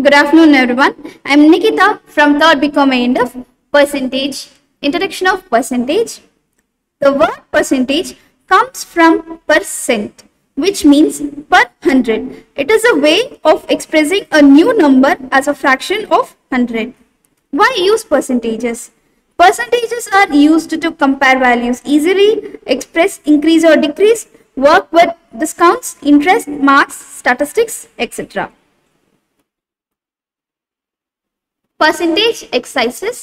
Good afternoon, everyone. I am Nikita from 3rd BCom end of percentage. Introduction of percentage. The word percentage comes from percent, which means per 100. It is a way of expressing a new number as a fraction of 100. Why use percentages? Percentages are used to compare values easily, express increase or decrease, work with discounts, interest, marks, statistics, etc. Percentage exercises.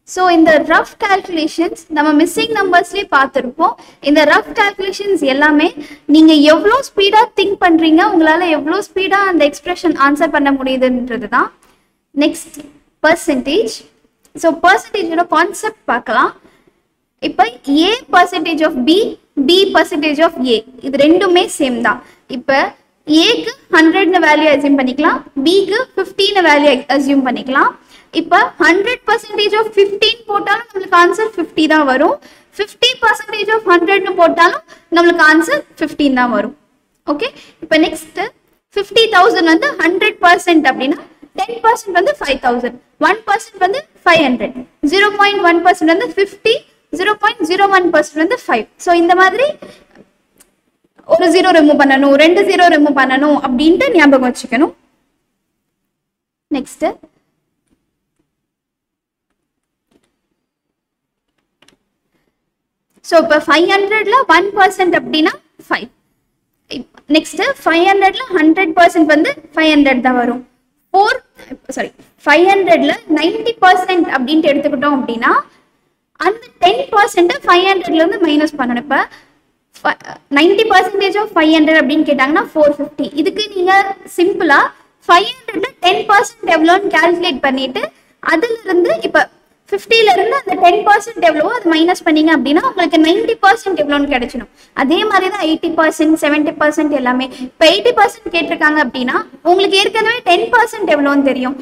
So in the rough calculations, நம்ம missing numbersலயே பார்த்திருப்போம். இந்த rough calculations எல்லாமே நீங்க எவ்வளவு speedo think பண்றீங்க, உங்களால எவ்வளவு speedo அந்த எக்ஸ்பிரஷன் ஆன்சர் பண்ண முடியுதுன்றதுதான். Next percentage. So percentage ஓட கான்செப்ட் பார்க்கலாம். இப்போ a percentage of b, b percentage of a, இது ரெண்டுமே சேம் தான். இப்போ a க்கு 100 னு வேல்யூ அஸ்யூம் பண்ணிக்கலாம், b க்கு 50 னு வேல்யூ அஸ்யூம் பண்ணிக்கலாம். இப்போ 100% of 15 போட்டாலும் நமக்கு ஆன்சர் 50 தான் வரும். 50% of 100 னு போட்டாலும் நமக்கு ஆன்சர் 15 தான் வரும். ஓகே, இப்போ நெக்ஸ்ட் 50,000 வந்து 100% அப்படினா 10% வந்து 5,000, 1% வந்து 500, 0.1% வந்து 50, 0.01% வந்து 5. ஸோ இந்த மாதிரி ஒரு 0 ரிமூவ் பண்ணணும், 2 0 ரிமூவ் பண்ணணும் அப்படின்ட்டு ஞாபகம் வச்சுக்கணும். நெக்ஸ்ட் ஸோ இப்போ 500ல 1% அப்படின்னா 5. நெக்ஸ்ட் 500ல 100% வந்து 500 தான் வரும். 500ல 90% அப்படின்ட்டு எடுத்துக்கிட்டோம் அப்படின்னா அந்த 10% 500ல இருந்து மைனஸ் பண்ணணும். இப்போ 90% ஆஃப் 500 அப்படின்னு கேட்டாங்கன்னா 450. இதுக்கு நீங்க சிம்பிளா 500ல 10% எவ்வளோன்னு கால்குலேட் பண்ணிட்டு அதுல இருந்து இப்போ 50ல இருந்து அந்த 10% எவ்வளவோ அது மைனஸ் பண்ணீங்க அப்படின்னா உங்களுக்கு 90% எவ்வளோன்னு கிடைச்சிடும். அதே மாதிரி தான் 80%, 70% எல்லாமே. இப்போ 80% கேட்டிருக்காங்க அப்படின்னா உங்களுக்கு ஏற்கனவே 10% எவ்வளோன்னு தெரியும்.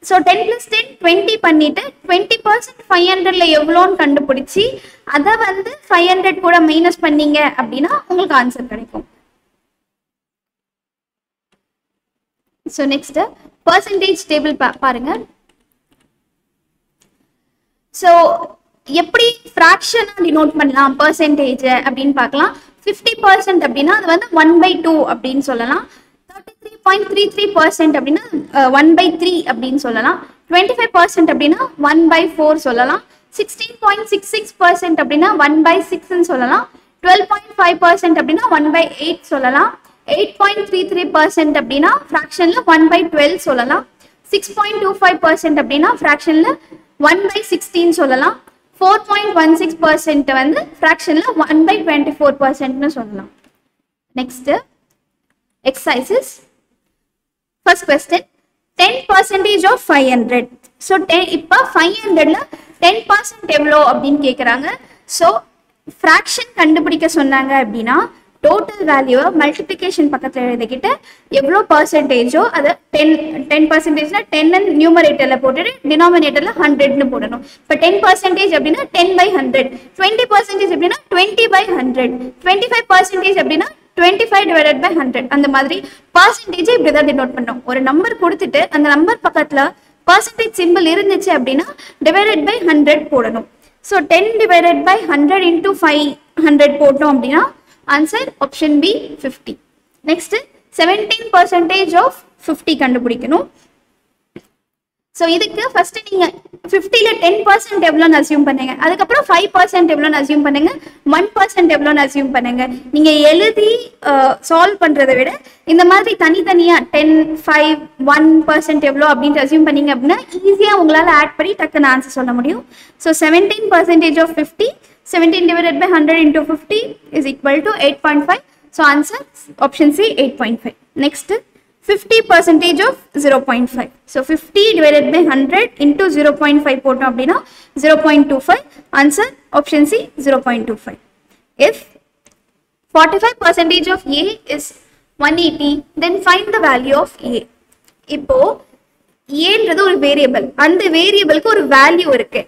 ஸோ 10 + 10 20 பண்ணிட்டு 20% 500ல எவ்வளோன்னு கண்டுபிடிச்சி அதை வந்து 500 கூட மைனஸ் பண்ணீங்க அப்படின்னா உங்களுக்கு ஆன்சர் கிடைக்கும். ஸோ நெக்ஸ்ட் பர்சன்டேஜ் டேபிள் பாருங்க. ஸோ எப்படி ஃப்ராக்ஷனாக டினோட் பண்ணலாம் பர்சன்டேஜ் அப்படின்னு பார்க்கலாம். 50% அப்படின்னா அது வந்து 1/2 அப்படின்னு சொல்லலாம். 33.33% அப்படின்னா 1/3 அப்படின்னு சொல்லலாம். 25% அப்படின்னா 1/4 சொல்லலாம். 16.66% அப்படின்னா 1/6 சொல்லலாம். 12.5% அப்படின்னா 1/8 சொல்லலாம். 8.33% அப்படின்னா ஃப்ராக்ஷன்ல 1/12 சொல்லலாம். 6.25% அப்படின்னா ஃப்ராக்ஷன்ல 1/16 சொல்லலாம். 4.16% வந்து ஃப்ராக்ஷன்ல 1/24% சொல்லலாம். Next exercises. First question, 10% of 500. So இப்போ 500ல 10% எவ்வளோ அப்படின்னு கேட்குறாங்க. ஸோ ஃப்ராக்ஷன் கண்டுபிடிக்க சொன்னாங்க அப்படின்னா டோட்டல் வேல்யூவை மல்டிப்ளிகேஷன் பக்கத்தில் எழுதிக்கிட்டு எவ்வளோ பர்சன்டேஜோ அதை 10%னா 10 நியூமரேட்டரில் போட்டுட்டு டினாமினேட்டரில் 100னு போடணும். இப்போ 10% அப்படின்னா 10/100, 20% அப்படின்னா 20/100, 25% அப்படின்னா 25/100. அந்த மாதிரி பர்சன்டேஜ் இப்படிதான் டினோட் பண்ணோம். ஒரு நம்பர் கொடுத்துட்டு அந்த நம்பர் பக்கத்துல பர்சன்டேஜ் சிம்பிள் இருந்துச்சு அப்படின்னா /100 போடணும். ஸோ 10/100 into 500 போட்டோம் அப்படின்னா answer option B 50. Next 17% of 50 கண்டுபிடிக்கணும். ஸோ இதுக்கு ஃபர்ஸ்ட் நீங்க 50ல 10% எவ்வளோன்னு அசியூம் பண்ணுங்க, அதுக்கப்புறம் 5% எவ்வளோன்னு அசியூம் பண்ணுங்க, 1% எவ்வளோன்னு அசியூம் பண்ணுங்க. நீங்க எழுதி சால்வ் பண்றதை விட இந்த மாதிரி தனித்தனியா 10, 5, 1% எவ்வளோ அப்படின்ட்டு அசியூம் பண்ணீங்க அப்படின்னா ஈஸியா உங்களால ஆட் பண்ணி டக்குன்னு ஆன்சர் சொல்ல முடியும். So 17% of 50, 17/100 into 50 is equal to 8.5. So answer option C 8.5. Next 50% of 0.5. So 50/100 into 0.5 போட்டோம் அப்படின்னா 0.25. Answer option C 0.25. If 45% of A is 180, then find the value of A. இப்போ ஏன்றது ஒரு வேரியபிள், அந்த வேரியபிளுக்கு ஒரு வேல்யூ இருக்கு.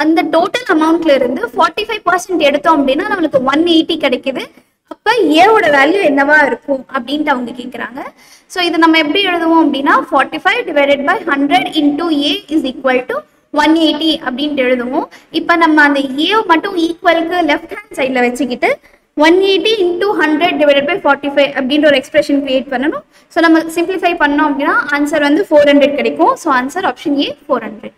அந்த டோட்டல் அமௌண்ட்ல இருந்து 45% எடுத்தோம் அப்படின்னா நம்மளுக்கு 180 கிடைக்குது. அப்போ ஏவோட வேல்யூ என்னவா இருக்கும் அப்படின்ட்டு அவங்க கேட்குறாங்க. ஸோ இது நம்ம எப்படி எழுதுவோம் அப்படின்னா 45 divided by 100 into A is equal to 180 அப்படின்ட்டு எழுதுவோம். இப்போ நம்ம அந்த ஏ மட்டும் ஈக்குவலுக்கு லெஃப்ட் ஹேண்ட் சைடில் வச்சுக்கிட்டு 180 இன்டூ 100 டிவைடட் பை 45 அப்படின்ற ஒரு எக்ஸ்பிரஷன் கிரியேட் பண்ணணும். ஸோ நம்ம சிம்பிளிஃபை பண்ணோம் அப்படின்னா ஆன்சர் வந்து 400 கிடைக்கும். So answer option A 400.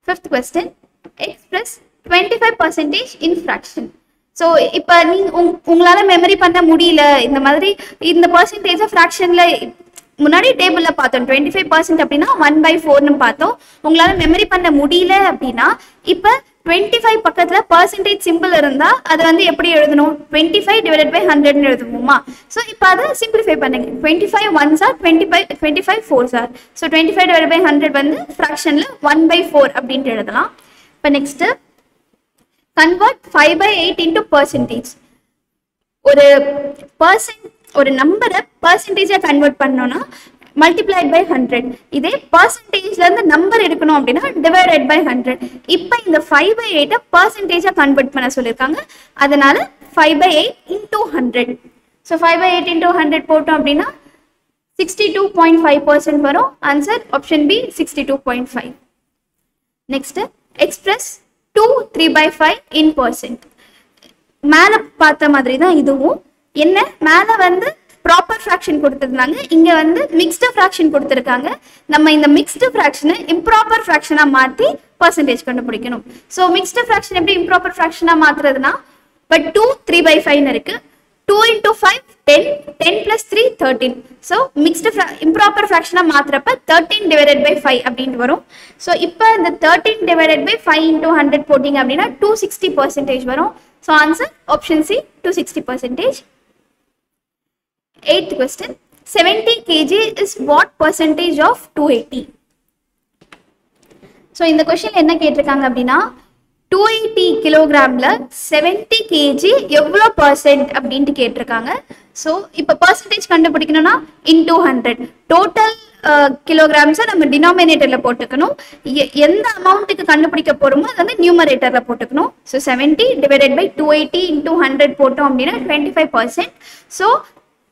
Fifth question, express 25% in fraction. So இப்போ உங்களால் மெமரி பண்ண முடியல, இந்த மாதிரி இந்த பர்சன்டேஜை ஃப்ராக்ஷனில் முன்னாடி டேபிளில் பார்த்தோம் 25% அப்படின்னா 1/4ன்னு பார்த்தோம். உங்களால் மெமரி பண்ண முடியல அப்படின்னா இப்போ 25 பக்கத்தில் பர்சன்டேஜ் சிம்பிள் இருந்தால் அதை வந்து எப்படி எழுதணும், 25 டிவைடட் பை 100ன்னு எழுதுவோமா. ஸோ இப்போ அதை சிம்பிளிஃபை பண்ணுங்க. 25 1s are 25 4s are. So 25 divided by 100 வந்து ஃப்ராக்ஷனில் 1/4 அப்படின்ட்டு எழுதலாம். இப்போ நெக்ஸ்ட்டு convert 5/8 into percentage. ஒரு நம்பரை பர்சன்டேஜா கன்வெர்ட் பண்ணோம்னா மல்டிப்ளைட் பை 100. இதே பர்சன்டேஜ்ல இருந்து நம்பர் எடுக்கணும் அப்படின்னா டிவைடட் பை 100. இப்போ இந்த 5/8 பர்சன்டேஜா கன்வெர்ட் பண்ண சொல்லியிருக்காங்க. அதனால 5/8 into 100. ஸோ 5/8 into 100 போட்டோம் அப்படின்னா 62.5% வரும். Answer option B 62.5. Next express 2 3/5 in percent. மேலே பார்த்த மாதிரி தான் இதுவும். என்ன மேலே வந்து ப்ராப்பர் ஃப்ராக்ஷன் கொடுத்துருந்தாங்க, இங்கே வந்து மிக்ஸ்டு ஃப்ராக்ஷன் கொடுத்துருக்காங்க. நம்ம இந்த மிக்ஸ்டு ஃப்ராக்ஷனை இம்ப்ராப்பர் ஃப்ராக்ஷனாக மாற்றி பர்சன்டேஜ் கண்டுபிடிக்கணும். ஸோ மிக்ஸ்டு ஃப்ராக்ஷன் எப்படி இம்ப்ராப்பர் ஃப்ராக்ஷனாக மாற்றுறதுனா பட் 2 3/5 இருக்கு. 2 into 5 10, 10 plus 3 13. So mixed improper ஃப்ராக்ஷனாக மாற்றுறப்ப 13 divided by 5 அப்படின்ட்டு வரும். ஸோ இப்போ இந்த 13 divided by 5 into 100 போட்டிங்க அப்படின்னா 260% வரும். So answer option C 260%. 8th question, 70 kg is what percentage of 280? So இந்த கொஸ்டின் என்ன கேட்டிருக்காங்க அப்படின்னா 280 கிலோகிராம்ல 70 kg எவ்வளோ பர்சன்ட் அப்படின்ட்டு கேட்டிருக்காங்க. ஸோ இப்போ பர்சன்டேஜ் கண்டுபிடிக்கணும்னா இன்டூ 100. டோட்டல் கிலோகிராம்ஸை நம்ம டினாமினேட்டரில் போட்டுக்கணும். எந்த அமௌண்ட்டுக்கு கண்டுபிடிக்க போகிறோமோ அது வந்து நியூமரேட்டரில் போட்டுக்கணும். ஸோ 70 டிவைடட் பை 280 இன்டூ 100 போட்டோம் அப்படின்னா 25%. ஸோ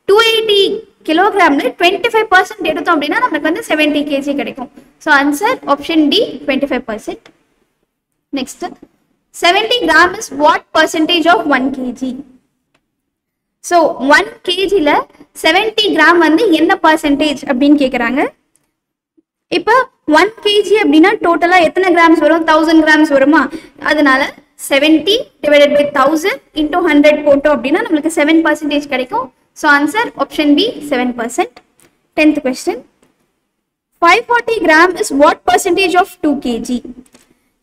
280 கிலோகிராம்ல 25% எடுத்தோம் அப்படின்னா நமக்கு வந்து 70 kg கிடைக்கும். So answer option D 25%. Next 70 gram is what percentage of 1 kg? So 1 kgல 70 gram வந்து என்ன பர்சன்டேஜ் அப்படின்னு கேட்குறாங்க. இப்போ 1 kg அப்படின்னா டோட்டலாக எத்தனை கிராம்ஸ் வரும், 1000 grams வருமா. அதனால 70 டிவைடட் பை 1000 இன்டூ 100 போட்டோம் அப்படின்னா நம்மளுக்கு 7% கிடைக்கும். So answer option B 7%. 10th question, 540 gram is what percentage of 2 kg?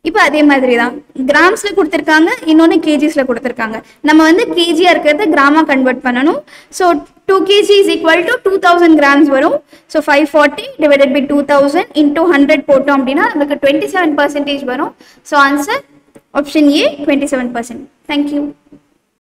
இப்போ அதே மாதிரி தான் கிராம்ஸில் கொடுத்துருக்காங்க, இன்னொன்று கேஜிஸில் கொடுத்துருக்காங்க. நம்ம வந்து கேஜியாக இருக்கிறத கிராமாக கன்வெர்ட் பண்ணணும். So 2 kg is equal to 2000 grams வரும். ஸோ 540 டிவைடட் பை 2000 இன்டூ 100 போட்டோம் அப்படின்னா நமக்கு 27% வரும். So answer option A 27%. Thank you.